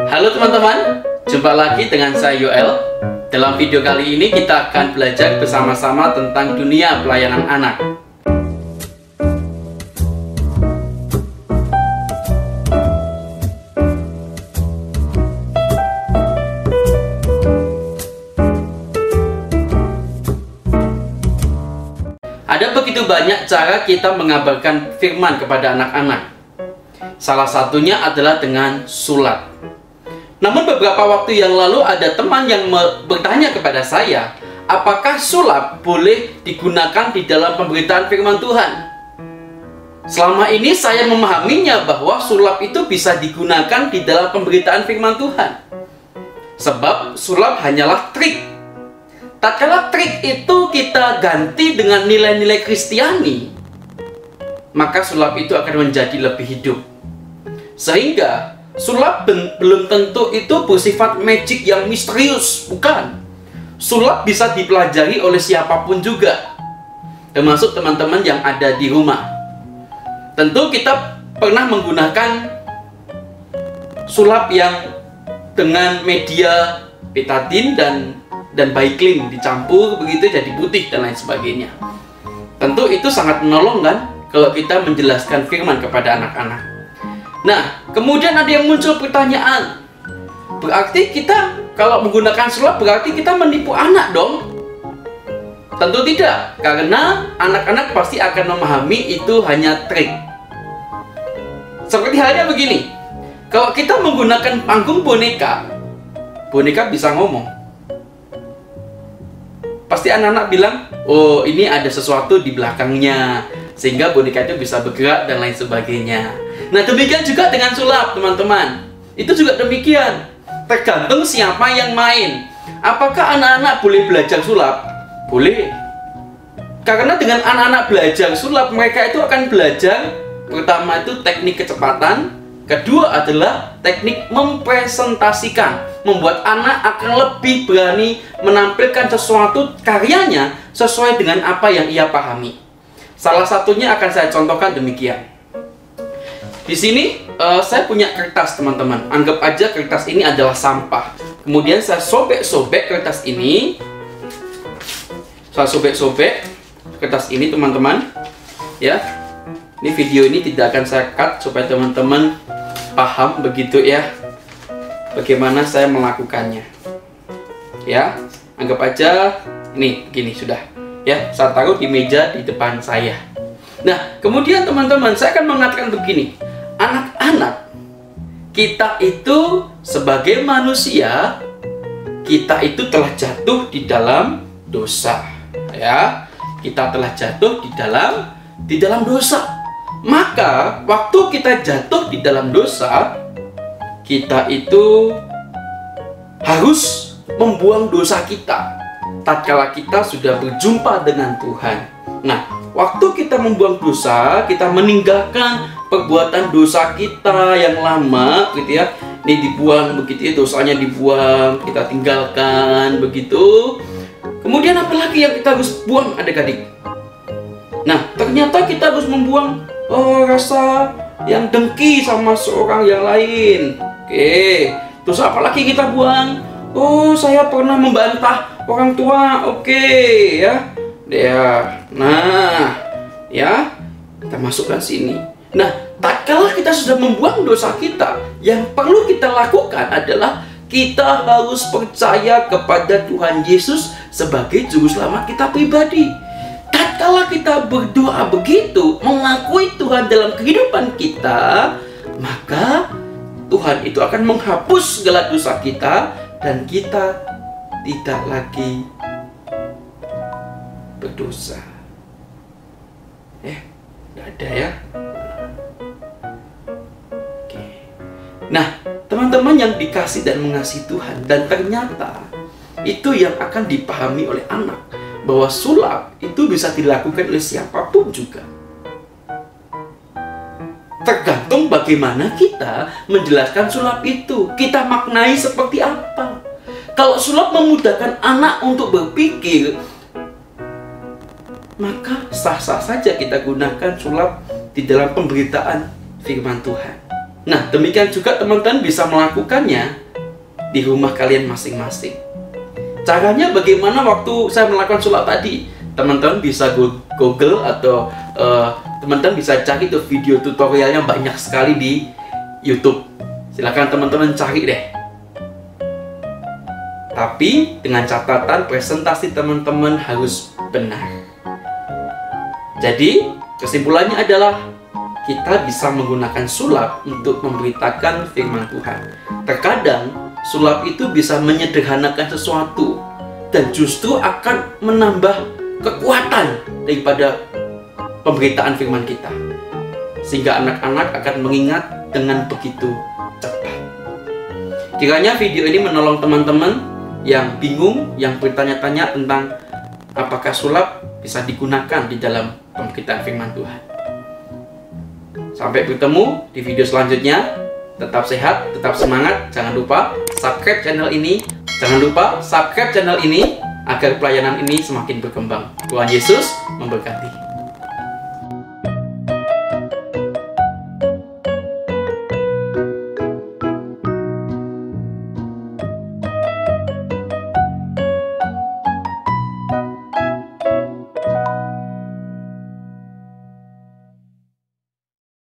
Halo teman-teman, jumpa lagi dengan saya Yoel. Dalam video kali ini kita akan belajar bersama-sama tentang dunia pelayanan anak. Ada begitu banyak cara kita mengabarkan firman kepada anak-anak. Salah satunya adalah dengan sulap. Namun beberapa waktu yang lalu ada teman yang bertanya kepada saya, apakah sulap boleh digunakan di dalam pemberitaan firman Tuhan? Selama ini saya memahaminya bahwa sulap itu bisa digunakan di dalam pemberitaan firman Tuhan. Sebab sulap hanyalah trik. Tatkala trik itu kita ganti dengan nilai-nilai Kristiani, maka sulap itu akan menjadi lebih hidup. Sehingga sulap belum tentu itu bersifat magic yang misterius, bukan. Sulap bisa dipelajari oleh siapapun juga, termasuk teman-teman yang ada di rumah. Tentu kita pernah menggunakan sulap yang dengan media betadine dan baiklin dicampur begitu jadi putih dan lain sebagainya. Tentu itu sangat menolong kan kalau kita menjelaskan firman kepada anak-anak. Nah, kemudian ada yang muncul pertanyaan, berarti kita kalau menggunakan sulap berarti kita menipu anak dong? Tentu tidak, karena anak-anak pasti akan memahami itu hanya trik. Seperti halnya begini, kalau kita menggunakan panggung boneka, boneka bisa ngomong. Pasti anak-anak bilang, oh ini ada sesuatu di belakangnya, sehingga boneka itu bisa bergerak dan lain sebagainya. Nah demikian juga dengan sulap teman-teman. Itu juga demikian, tergantung siapa yang main. Apakah anak-anak boleh belajar sulap? Boleh. Karena dengan anak-anak belajar sulap, mereka itu akan belajar, pertama itu teknik kecepatan, kedua adalah teknik mempresentasikan. Membuat anak akan lebih berani menampilkan sesuatu karyanya sesuai dengan apa yang ia pahami. Salah satunya akan saya contohkan demikian. Di sini saya punya kertas teman-teman. Anggap aja kertas ini adalah sampah. Kemudian saya sobek-sobek kertas ini. Saya sobek-sobek kertas ini teman-teman. Ya, ini video ini tidak akan saya cut supaya teman-teman paham begitu ya, bagaimana saya melakukannya. Ya, anggap aja ini begini sudah. Ya, saya taruh di meja di depan saya. Nah, kemudian teman-teman, saya akan mengatakan begini. Anak-anak, kita itu sebagai manusia, kita itu telah jatuh di dalam dosa. Ya, kita telah jatuh di dalam dosa. Maka, waktu kita jatuh di dalam dosa, kita itu harus membuang dosa kita tatkala kita sudah berjumpa dengan Tuhan. Nah, waktu kita membuang dosa, kita meninggalkan perbuatan dosa kita yang lama, gitu ya. Ini dibuang begitu ya, dosanya dibuang, kita tinggalkan begitu. Kemudian apalagi yang kita harus buang adik-adik? Nah, ternyata kita harus membuang rasa yang dengki sama seorang yang lain. Oke, terus apalagi kita buang? Oh, saya pernah membantah orang tua. Oke, ya. Nah, ya, kita masukkan sini. Nah, tatkala kita sudah membuang dosa kita, yang perlu kita lakukan adalah kita harus percaya kepada Tuhan Yesus sebagai juru selamat kita pribadi. Tatkala kita berdoa begitu, mengakui Tuhan dalam kehidupan kita, maka Tuhan itu akan menghapus segala dosa kita dan kita tidak lagi berdosa. Tidak ada ya. Oke. Nah, teman-teman yang dikasih dan mengasihi Tuhan, dan ternyata itu yang akan dipahami oleh anak, bahwa sulap itu bisa dilakukan oleh siapapun juga. Tergantung bagaimana kita menjelaskan sulap itu, kita maknai seperti apa. Kalau sulap memudahkan anak untuk berpikir, maka sah-sah saja kita gunakan sulap di dalam pemberitaan firman Tuhan. Nah, demikian juga teman-teman bisa melakukannya di rumah kalian masing-masing. Caranya bagaimana waktu saya melakukan sulap tadi? Teman-teman bisa Google atau teman-teman bisa cari tuh video tutorialnya, banyak sekali di YouTube. Silahkan teman-teman cari deh. Tapi dengan catatan presentasi teman-teman harus benar. Jadi kesimpulannya adalah kita bisa menggunakan sulap untuk memberitakan firman Tuhan. Terkadang sulap itu bisa menyederhanakan sesuatu dan justru akan menambah kekuatan daripada pemberitaan firman kita, sehingga anak-anak akan mengingat dengan begitu cepat. Kiranya video ini menolong teman-teman yang bingung, yang bertanya-tanya tentang apakah sulap bisa digunakan di dalam pemberitaan firman Tuhan. Sampai bertemu di video selanjutnya. Tetap sehat, tetap semangat. Jangan lupa subscribe channel ini. Jangan lupa subscribe channel ini agar pelayanan ini semakin berkembang. Tuhan Yesus memberkati.